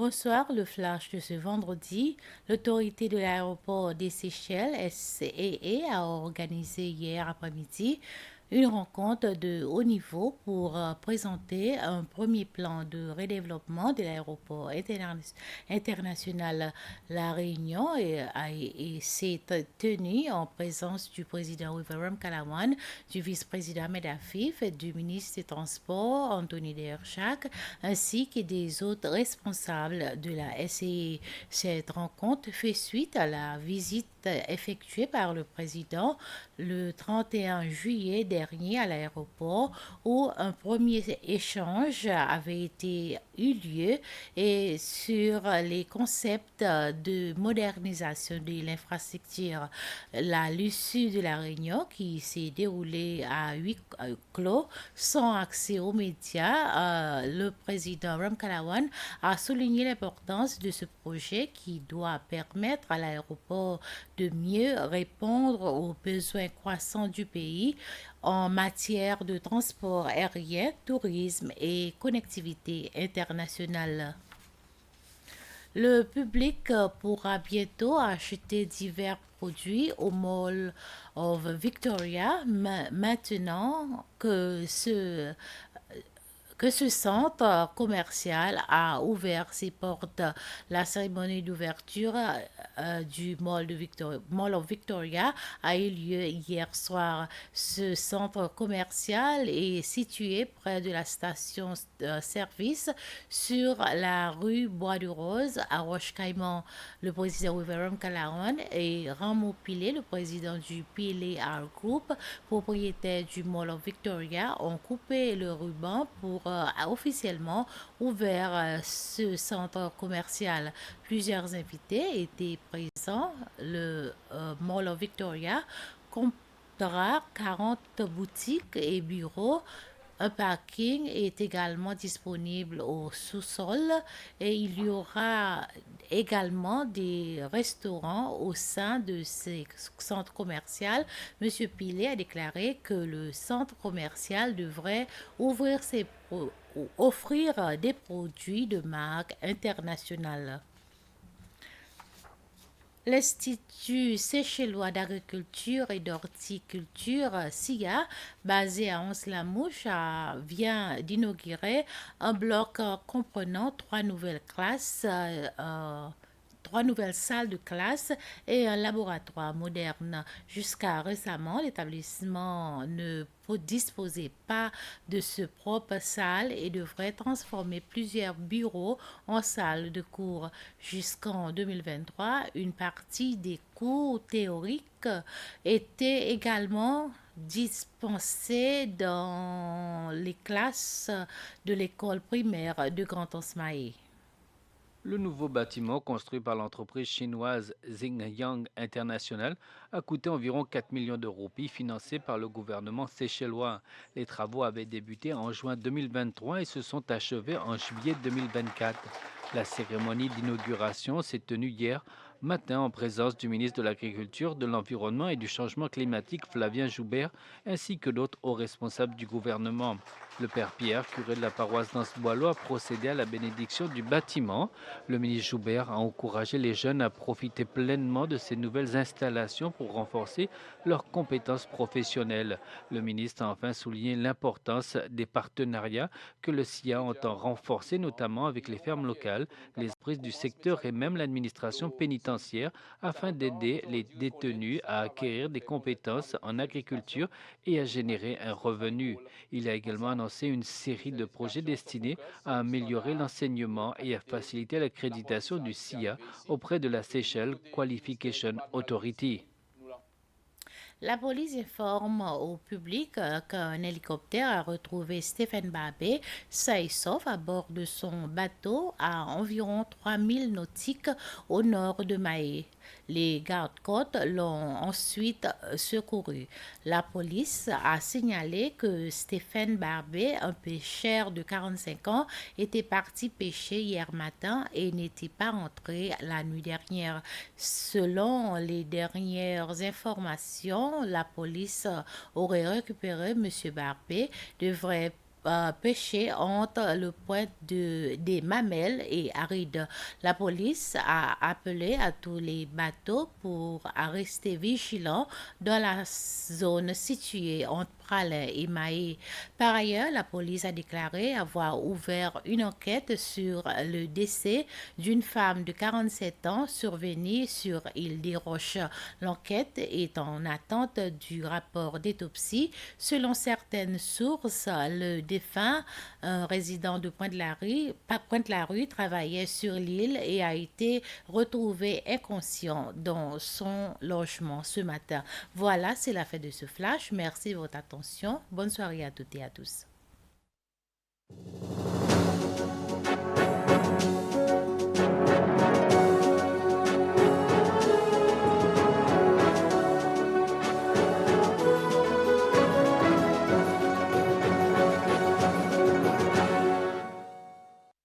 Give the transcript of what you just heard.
Bonsoir, le flash de ce vendredi. L'autorité de l'aéroport des Seychelles, SCAA, a organisé hier après-midi une rencontre de haut niveau pour présenter un premier plan de redéveloppement de l'aéroport international La Réunion et s'est tenue en présence du président Wiveram Kalawan, du vice-président Medafif, du ministre des Transports Anthony Derchak, ainsi que des autres responsables de la SCI. Cette rencontre fait suite à la visite effectuée par le président le 31 juillet dernier à l'aéroport où un premier échange avait eu lieu et sur les concepts de modernisation de l'infrastructure. L'issue de la réunion qui s'est déroulée à huis clos sans accès aux médias, le président Ram Kalawan a souligné l'importance de ce projet qui doit permettre à l'aéroport de mieux répondre aux besoins croissants du pays en matière de transport aérien, tourisme et connectivité internationale. Le public pourra bientôt acheter divers produits au Mall of Victoria maintenant que ce centre commercial a ouvert ses portes. La cérémonie d'ouverture du Mall of Victoria a eu lieu hier soir. Ce centre commercial est situé près de la station-service sur la rue Bois de Rose à Roche-Caïman. Le président Wiveram Kalawan et Ramo Pillay, le président du PLR Group, propriétaire du Mall of Victoria, ont coupé le ruban pour officiellement ouvert ce centre commercial. Plusieurs invités étaient présents. Le Mall of Victoria comptera 40 boutiques et bureaux. Un parking est également disponible au sous-sol et il y aura également des restaurants au sein de ces centres commerciaux. Monsieur Pilet a déclaré que le centre commercial devrait ouvrir offrir des produits de marque internationale. L'Institut séchellois d'agriculture et d'horticulture, SIA, basé à Ons-la-Mouche, vient d'inaugurer un bloc comprenant trois nouvelles salles de classe et un laboratoire moderne. Jusqu'à récemment, l'établissement ne disposait pas de ce propre salle et devrait transformer plusieurs bureaux en salles de cours. Jusqu'en 2023, une partie des cours théoriques était également dispensée dans les classes de l'école primaire de Grand Osmaï. Le nouveau bâtiment, construit par l'entreprise chinoise Xinjiang International, a coûté environ 4 millions d'euros, puis financé par le gouvernement séchellois. Les travaux avaient débuté en juin 2023 et se sont achevés en juillet 2024. La cérémonie d'inauguration s'est tenue hier matin en présence du ministre de l'Agriculture, de l'Environnement et du Changement climatique Flavien Joubert, ainsi que d'autres hauts responsables du gouvernement. Le père Pierre, curé de la paroisse d'Anse-Boileau, a procédé à la bénédiction du bâtiment. Le ministre Joubert a encouragé les jeunes à profiter pleinement de ces nouvelles installations pour renforcer leurs compétences professionnelles. Le ministre a enfin souligné l'importance des partenariats que le SIA entend renforcer, notamment avec les fermes locales, les entreprises du secteur et même l'administration pénitentiaire, afin d'aider les détenus à acquérir des compétences en agriculture et à générer un revenu. Il a également annoncé une série de projets destinés à améliorer l'enseignement et à faciliter l'accréditation du SIA auprès de la Seychelles Qualification Authority. La police informe au public qu'un hélicoptère a retrouvé Stephen Barbet sain et sauf à bord de son bateau à environ 3000 nautiques au nord de Mahé. Les gardes-côtes l'ont ensuite secouru. La police a signalé que Stephen Barbet, un pêcheur de 45 ans, était parti pêcher hier matin et n'était pas rentré la nuit dernière. Selon les dernières informations, la police aurait récupéré M. Barbet, devrait pêché entre le point des Mamelles et Aride. La police a appelé à tous les bateaux pour rester vigilants dans la zone située entre Pralin et Maé. Par ailleurs, la police a déclaré avoir ouvert une enquête sur le décès d'une femme de 47 ans survenue sur île des Roches. L'enquête est en attente du rapport d'autopsie. Selon certaines sources, le défunt, un résident de Pointe-la-Rue, travaillait sur l'île et a été retrouvé inconscient dans son logement ce matin. Voilà, c'est la fin de ce flash. Merci de votre attention. Bonne soirée à toutes et à tous.